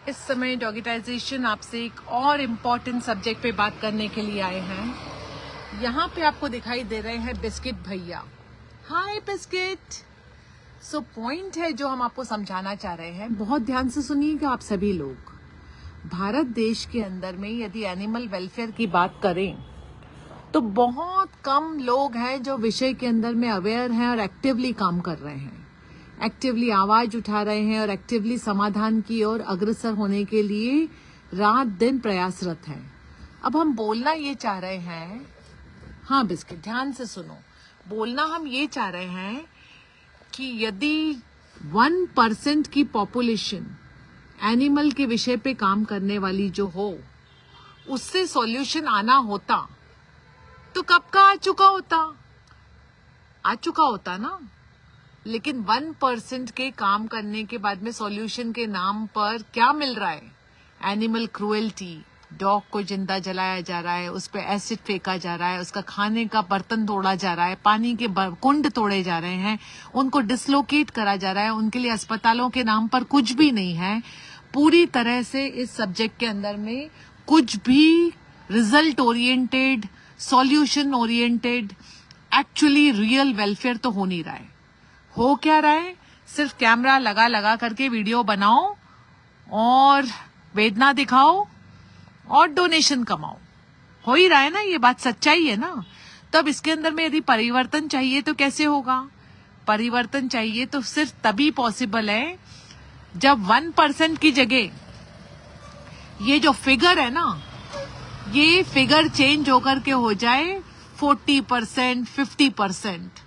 इस समय डॉगिटाइजेशन आपसे एक और इम्पोर्टेंट सब्जेक्ट पे बात करने के लिए आए हैं। यहाँ पे आपको दिखाई दे रहे हैं बिस्किट भैया। हाय बिस्किट। सो पॉइंट है जो हम आपको समझाना चाह रहे हैं, बहुत ध्यान से सुनिएगा आप सभी लोग। भारत देश के अंदर में यदि एनिमल वेलफेयर की बात करें तो बहुत कम लोग हैं जो विषय के अंदर में अवेयर हैं और एक्टिवली काम कर रहे हैं, एक्टिवली आवाज उठा रहे हैं और एक्टिवली समाधान की ओर अग्रसर होने के लिए रात दिन प्रयासरत हैं। अब हम बोलना ये चाह रहे हैं, हाँ बिस्किट ध्यान से सुनो, बोलना हम ये चाह रहे हैं कि यदि 1% की पॉपुलेशन एनिमल के विषय पे काम करने वाली जो हो, उससे सॉल्यूशन आना होता तो कब का आ चुका होता ना। लेकिन 1% के काम करने के बाद में सॉल्यूशन के नाम पर क्या मिल रहा है? Animal cruelty. डॉग को जिंदा जलाया जा रहा है, उस पर एसिड फेंका जा रहा है, उसका खाने का बर्तन तोड़ा जा रहा है, पानी के कुंड तोड़े जा रहे हैं, उनको डिसलोकेट करा जा रहा है, उनके लिए अस्पतालों के नाम पर कुछ भी नहीं है। पूरी तरह से इस सब्जेक्ट के अंदर में कुछ भी result oriented, solution oriented, actually real welfare तो हो नहीं रहा है। हो क्या रहा है? सिर्फ कैमरा लगा करके वीडियो बनाओ और वेदना दिखाओ और डोनेशन कमाओ। हो ही रहा है ना, ये बात सच्चाई है ना। तब इसके अंदर में यदि परिवर्तन चाहिए तो कैसे होगा? परिवर्तन चाहिए तो सिर्फ तभी पॉसिबल है जब 1% की जगह ये जो फिगर है ना, ये फिगर चेंज होकर के हो जाए 40%, 50%।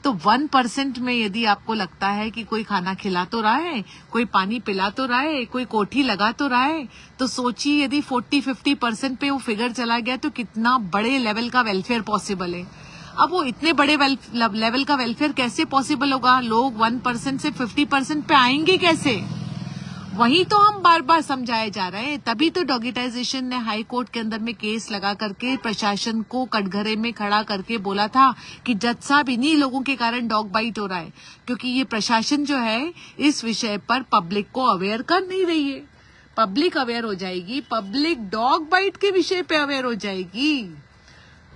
तो 1% में यदि आपको लगता है कि कोई खाना खिला तो रहा है, कोई पानी पिला तो रहा है, कोई कोठी लगा तो रहा है, तो सोचिए यदि 40-50% पे वो फिगर चला गया तो कितना बड़े लेवल का वेलफेयर पॉसिबल है। अब वो इतने बड़े लेवल का वेलफेयर कैसे पॉसिबल होगा? लोग 1% से 50% पे आएंगे कैसे? वही तो हम बार बार समझाए जा रहे हैं। तभी तो डॉगिटाइजेशन ने हाई कोर्ट के अंदर में केस लगा करके प्रशासन को कटघरे में खड़ा करके बोला था कि जज साहब, इन्हीं लोगों के कारण डॉग बाइट हो रहा है, क्योंकि ये प्रशासन जो है इस विषय पर पब्लिक को अवेयर कर नहीं रही है। पब्लिक अवेयर हो जाएगी, पब्लिक डॉग बाइट के विषय पे अवेयर हो जाएगी,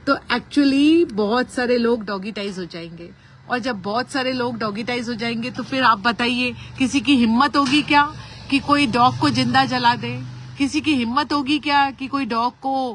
तो एक्चुअली बहुत सारे लोग डॉगिटाइज हो जाएंगे। और जब बहुत सारे लोग डॉगिटाइज हो जाएंगे तो फिर आप बताइए, किसी की हिम्मत होगी क्या कि कोई डॉग को जिंदा जला दे? किसी की हिम्मत होगी क्या कि कोई डॉग को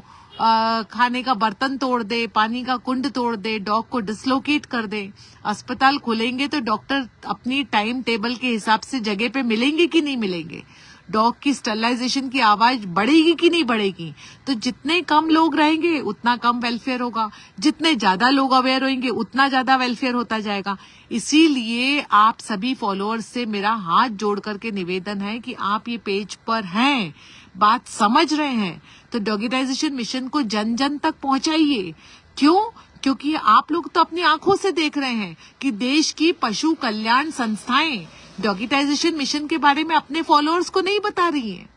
खाने का बर्तन तोड़ दे, पानी का कुंड तोड़ दे, डॉग को डिसलोकेट कर दे? अस्पताल खुलेंगे तो डॉक्टर अपनी टाइम टेबल के हिसाब से जगह पे मिलेंगे कि नहीं मिलेंगे? डॉग की स्टरलाइजेशन की आवाज बढ़ेगी कि नहीं बढ़ेगी? तो जितने कम लोग रहेंगे उतना कम वेलफेयर होगा, जितने ज्यादा लोग अवेयर होंगे उतना ज्यादा वेलफेयर होता जाएगा। इसीलिए आप सभी फॉलोअर्स से मेरा हाथ जोड़ करके निवेदन है कि आप ये पेज पर हैं, बात समझ रहे हैं, तो डॉगिटाइजेशन मिशन को जन जन तक पहुंचाइए। क्यों? क्योंकि आप लोग तो अपनी आंखों से देख रहे हैं कि देश की पशु कल्याण संस्थाएं डॉगिटाइजेशन मिशन के बारे में अपने फॉलोअर्स को नहीं बता रही हैं।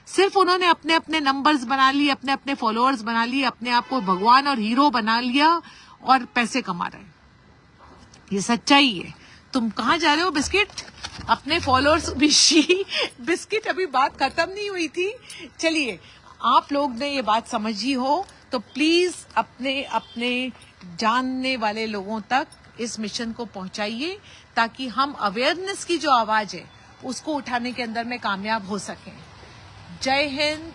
सिर्फ उन्होंने अपने अपने नंबर्स बना लिए, अपने अपने फॉलोअर्स बना लिए, अपने आप को भगवान और हीरो बना लिया और पैसे कमा रहे हैं। ये सच्चाई है। तुम कहाँ जा रहे हो बिस्किट? अपने फॉलोअर्स बिस्किट अभी बात खत्म नहीं हुई थी। चलिए, आप लोग ने ये बात समझी हो तो प्लीज अपने अपने जानने वाले लोगों तक इस मिशन को पहुंचाइए, ताकि हम अवेयरनेस की जो आवाज है उसको उठाने के अंदर में कामयाब हो सकें। जय हिंद,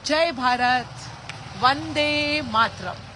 जय भारत, वंदे मातरम।